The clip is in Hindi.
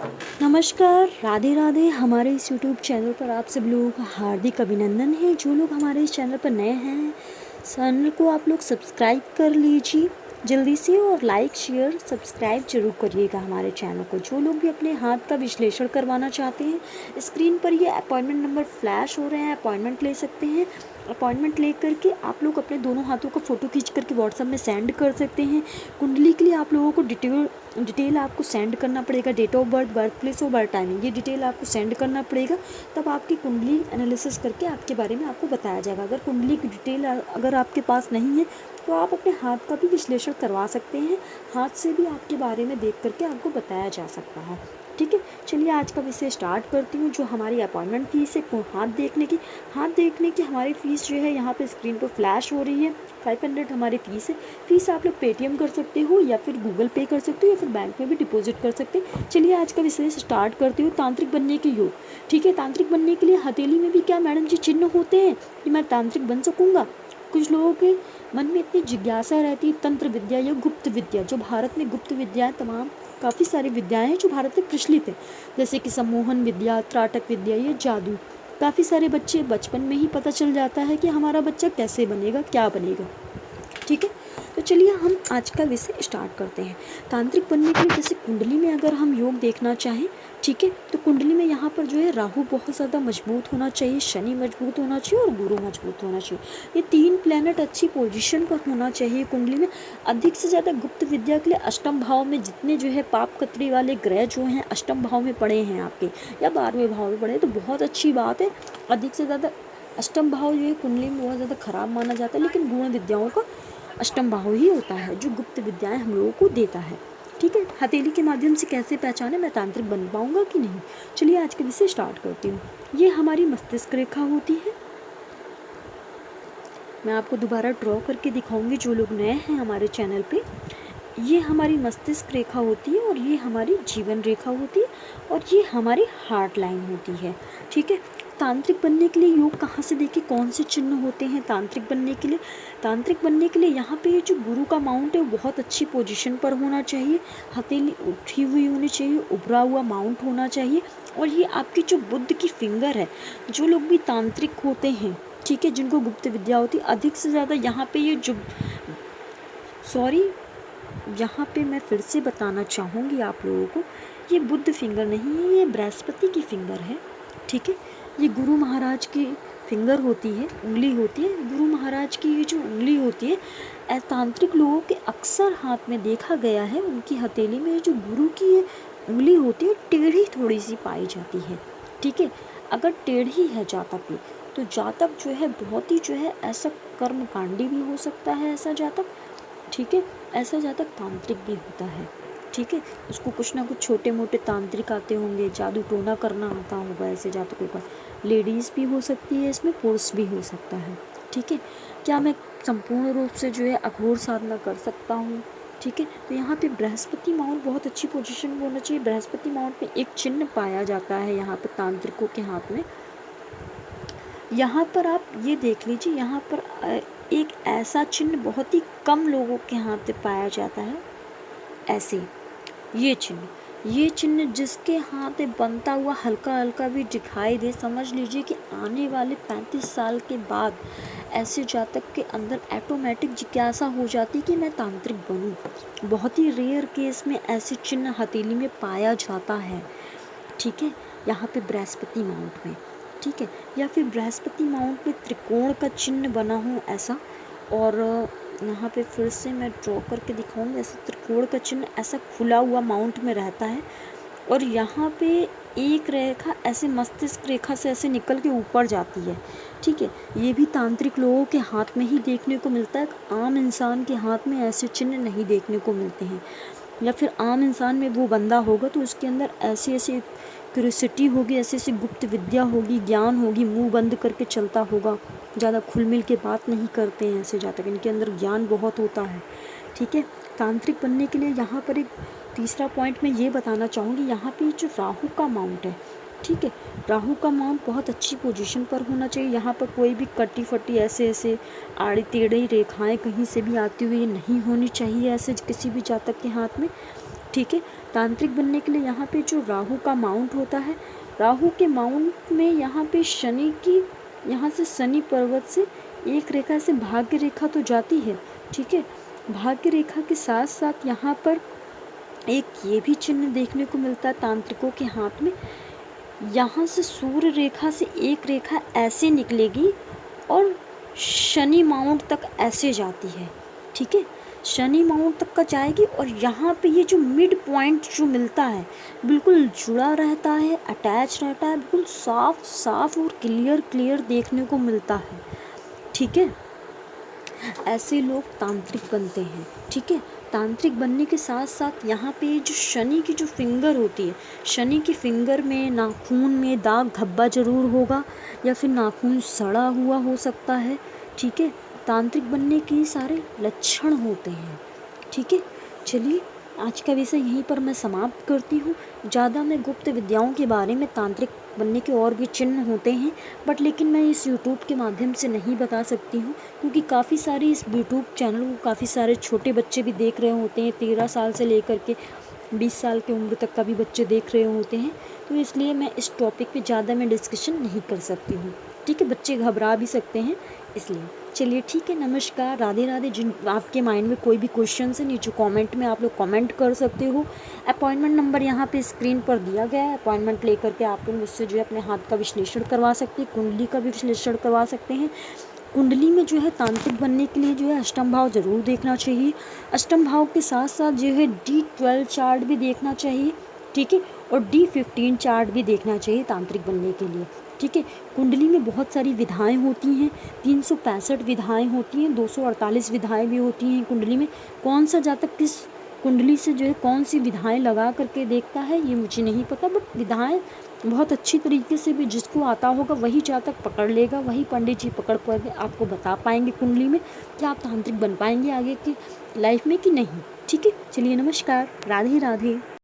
नमस्कार, राधे राधे। हमारे इस यूट्यूब चैनल पर आप सब लोगों का हार्दिक अभिनंदन है। जो लोग हमारे इस चैनल पर नए हैं, चैनल को आप लोग सब्सक्राइब कर लीजिए जल्दी से, और लाइक शेयर सब्सक्राइब जरूर करिएगा हमारे चैनल को। जो लोग भी अपने हाथ का विश्लेषण करवाना चाहते हैं, स्क्रीन पर ये अपॉइंटमेंट नंबर फ्लैश हो रहे हैं, अपॉइंटमेंट ले सकते हैं। अपॉइंटमेंट ले करके आप लोग अपने दोनों हाथों का फ़ोटो खींच करके व्हाट्सएप में सेंड कर सकते हैं। कुंडली के लिए आप लोगों को डिटेल आपको सेंड करना पड़ेगा। Date of birth, birth place और बर्थ टाइमिंग, ये डिटेल आपको सेंड करना पड़ेगा। तब आपकी कुंडली एनालिसिस करके आपके बारे में आपको बताया जाएगा। अगर कुंडली की डिटेल अगर आपके पास नहीं है तो आप अपने हाथ का भी विश्लेषण करवा सकते हैं। हाथ से भी आपके बारे में देख करके आपको बताया जा सकता है। ठीक है, चलिए आज का विषय स्टार्ट करती हूँ। जो हमारी अपॉइंटमेंट फीस है हाथ देखने की हमारी फ़ीस जो है यहाँ पे स्क्रीन पर फ्लैश हो रही है। 500 हमारी फ़ीस है। फ़ीस आप लोग पेटीएम कर सकते हो या फिर गूगल पे कर सकते हो या फिर बैंक में भी डिपॉजिट कर सकते हैं। चलिए आज का विषय स्टार्ट करती हूँ। तांत्रिक बनने के योग। ठीक है, तांत्रिक बनने के लिए हथेली में भी क्या मैडम जी चिन्ह होते हैं कि मैं तांत्रिक बन सकूँगा? कुछ लोगों के मन में इतनी जिज्ञासा रहती है, तंत्र विद्या या गुप्त विद्या। जो भारत में गुप्त विद्याएं तमाम काफ़ी सारी विद्याएं हैं जो भारत में प्रचलित है, जैसे कि सम्मोहन विद्या, त्राटक विद्या या जादू। काफ़ी सारे बच्चे बचपन में ही पता चल जाता है कि हमारा बच्चा कैसे बनेगा, क्या बनेगा। ठीक है, तो चलिए हम आज का विषय स्टार्ट करते हैं। तांत्रिक बनने के लिए जैसे कुंडली में अगर हम योग देखना चाहें, ठीक है, तो कुंडली में यहाँ पर जो है राहु बहुत ज़्यादा मजबूत होना चाहिए, शनि मजबूत होना चाहिए और गुरु मजबूत होना चाहिए। ये 3 प्लैनेट अच्छी पोजीशन पर होना चाहिए कुंडली में। अधिक से ज़्यादा गुप्त विद्या के लिए अष्टम भाव में जितने जो है पाप कतरी वाले ग्रह जो हैं अष्टम भाव में पड़े हैं आपके, या 12वें भाव में पड़े, तो बहुत अच्छी बात है। अधिक से ज़्यादा अष्टम भाव जो है कुंडली में बहुत ज़्यादा खराब माना जाता है, लेकिन गुण विद्याओं का अष्टम भाव ही होता है जो गुप्त विद्याएं हम लोगों को देता है। ठीक है, हथेली के माध्यम से कैसे पहचाने मैं तांत्रिक बन पाऊंगा कि नहीं। चलिए आज के विषय स्टार्ट करती हूँ। ये हमारी मस्तिष्क रेखा होती है। मैं आपको दोबारा ड्रॉ करके दिखाऊंगी जो लोग नए हैं हमारे चैनल पे। ये हमारी मस्तिष्क रेखा होती है और ये हमारी जीवन रेखा होती है और ये हमारी हार्ट लाइन होती है। ठीक है, तांत्रिक बनने के लिए योग कहाँ से देखिए, कौन से चिन्ह होते हैं तांत्रिक बनने के लिए। तांत्रिक बनने के लिए यहाँ पे ये जो गुरु का माउंट है वो बहुत अच्छी पोजीशन पर होना चाहिए। हथेली उठी हुई होनी चाहिए, उभरा हुआ माउंट होना चाहिए। और ये आपकी जो बुद्ध की फिंगर है, जो लोग भी तांत्रिक होते हैं, ठीक है, जिनको गुप्त विद्या होती है, अधिक से ज़्यादा यहाँ पे ये जो यहाँ पे मैं फिर से बताना चाहूँगी आप लोगों को, ये बुद्ध फिंगर नहीं है, ये बृहस्पति की फिंगर है। ठीक है, ये गुरु महाराज की फिंगर होती है, उंगली होती है। गुरु महाराज की ये जो उंगली होती है, तांत्रिक लोगों के अक्सर हाथ में देखा गया है, उनकी हथेली में जो गुरु की ये उंगली होती है टेढ़ी थोड़ी सी पाई जाती है। ठीक है, अगर टेढ़ी है जातक भी, तो जातक जो है बहुत ही जो है ऐसा कर्मकांडी भी हो सकता है ऐसा जातक। ठीक है, ऐसा जातक तांत्रिक भी होता है। ठीक है, उसको कुछ ना कुछ छोटे मोटे तांत्रिक आते होंगे, जादू टोना करना आता होगा ऐसे जातकों का। लेडीज़ भी हो सकती है इसमें, पुरुष भी हो सकता है। ठीक है, क्या मैं संपूर्ण रूप से जो है अघोर साधना कर सकता हूँ? ठीक है, तो यहाँ पे बृहस्पति माउंट बहुत अच्छी पोजीशन में होना चाहिए। बृहस्पति माउंट में एक चिन्ह पाया जाता है यहाँ पर तांत्रिकों के हाथ में। यहाँ पर आप ये देख लीजिए, यहाँ पर एक ऐसा चिन्ह बहुत ही कम लोगों के हाथ में पाया जाता है। ऐसे ये चिन्ह जिसके हाथ में बनता हुआ हल्का हल्का भी दिखाई दे, समझ लीजिए कि आने वाले 35 साल के बाद ऐसे जातक के अंदर ऑटोमेटिक जिज्ञासा हो जाती कि मैं तांत्रिक बनूं। बहुत ही रेयर केस में ऐसे चिन्ह हथेली में पाया जाता है। ठीक है, यहाँ पे बृहस्पति माउंट में, ठीक है, या फिर बृहस्पति माउंट में त्रिकोण का चिन्ह बना हो ऐसा। और यहाँ पे फिर से मैं ड्रॉ करके दिखाऊंगी। ऐसा त्रिकोण का चिन्ह ऐसा खुला हुआ माउंट में रहता है और यहाँ पे एक रेखा ऐसे मस्तिष्क रेखा से ऐसे निकल के ऊपर जाती है। ठीक है, ये भी तांत्रिक लोगों के हाथ में ही देखने को मिलता है। आम इंसान के हाथ में ऐसे चिन्ह नहीं देखने को मिलते हैं। या फिर आम इंसान में वो बंदा होगा तो उसके अंदर ऐसी ऐसी क्यूरियोसिटी होगी, ऐसी ऐसी गुप्त विद्या होगी, ज्ञान होगी, मुंह बंद करके चलता होगा, ज़्यादा खुल मिल के बात नहीं करते हैं ऐसे जातक, इनके अंदर ज्ञान बहुत होता है। ठीक है, तांत्रिक बनने के लिए यहाँ पर एक तीसरा पॉइंट मैं ये बताना चाहूँगी। यहाँ पे जो राहु का माउंट है, ठीक है, राहु का माउंट बहुत अच्छी पोजीशन पर होना चाहिए। यहाँ पर कोई भी कटी फटी ऐसे ऐसे आड़ी टेढ़ी रेखाएं कहीं से भी आती हुई नहीं होनी चाहिए ऐसे किसी भी जातक के हाथ में। ठीक है। तांत्रिक बनने के लिए यहाँ पे जो राहु का माउंट होता है, राहु के माउंट में यहाँ पे शनि की, यहाँ से शनि पर्वत से एक रेखा से भाग्य रेखा तो जाती है, ठीक है। भाग्य रेखा के साथ साथ यहाँ पर एक ये भी चिन्ह देखने को मिलता है तांत्रिकों के हाथ में, यहाँ से सूर्य रेखा से एक रेखा ऐसे निकलेगी और शनि माउंट तक ऐसे जाती है, ठीक है। शनि माउंट तक का जाएगी और यहाँ पे ये जो मिड पॉइंट जो मिलता है बिल्कुल जुड़ा रहता है, अटैच रहता है, बिल्कुल साफ साफ और क्लियर देखने को मिलता है, ठीक है। ऐसे लोग तांत्रिक बनते हैं, ठीक है। तांत्रिक बनने के साथ साथ यहाँ पे जो शनि की जो फिंगर होती है, शनि की फिंगर में नाखून में दाग धब्बा ज़रूर होगा या फिर नाखून सड़ा हुआ हो सकता है, ठीक है। तांत्रिक बनने के सारे लक्षण होते हैं, ठीक है। चलिए आज का विषय यहीं पर मैं समाप्त करती हूँ। ज़्यादा मैं गुप्त विद्याओं के बारे में, तांत्रिक बनने के और भी चिन्ह होते हैं बट लेकिन मैं इस यूट्यूब के माध्यम से नहीं बता सकती हूँ, क्योंकि काफ़ी सारी इस यूट्यूब चैनल को काफ़ी सारे छोटे बच्चे भी देख रहे होते हैं, 13 साल से लेकर के 20 साल की उम्र तक का भी बच्चे देख रहे होते हैं, तो इसलिए मैं इस टॉपिक पे ज़्यादा मैं डिस्कशन नहीं कर सकती हूँ, ठीक है। बच्चे घबरा भी सकते हैं इसलिए। चलिए ठीक है, नमस्कार, राधे राधे। जिन आपके माइंड में कोई भी क्वेश्चन है नीचे कमेंट में आप लोग कमेंट कर सकते हो। अपॉइंटमेंट नंबर यहाँ पे स्क्रीन पर दिया गया है, अपॉइंटमेंट लेकर के आप लोग मुझसे जो है अपने हाथ का विश्लेषण करवा सकते हैं, कुंडली का भी विश्लेषण करवा सकते हैं। कुंडली में जो है तांत्रिक बनने के लिए जो है अष्टम भाव ज़रूर देखना चाहिए, अष्टम भाव के साथ साथ जो है D12 चार्ट भी देखना चाहिए, ठीक है, और D15 चार्ट भी देखना चाहिए तांत्रिक बनने के लिए, ठीक है। कुंडली में बहुत सारी विधाएं होती हैं, 365 विधाएं होती हैं, 248 विधाएं भी होती हैं कुंडली में। कौन सा जातक किस कुंडली से जो है कौन सी विधाएं लगा करके देखता है ये मुझे नहीं पता, बट विधाएं बहुत अच्छी तरीके से भी जिसको आता होगा वही जातक पकड़ लेगा, वही पंडित जी पकड़ कर आपको बता पाएंगे कुंडली में कि आप तांत्रिक बन पाएंगे आगे की लाइफ में कि नहीं, ठीक है। चलिए नमस्कार, राधे राधे।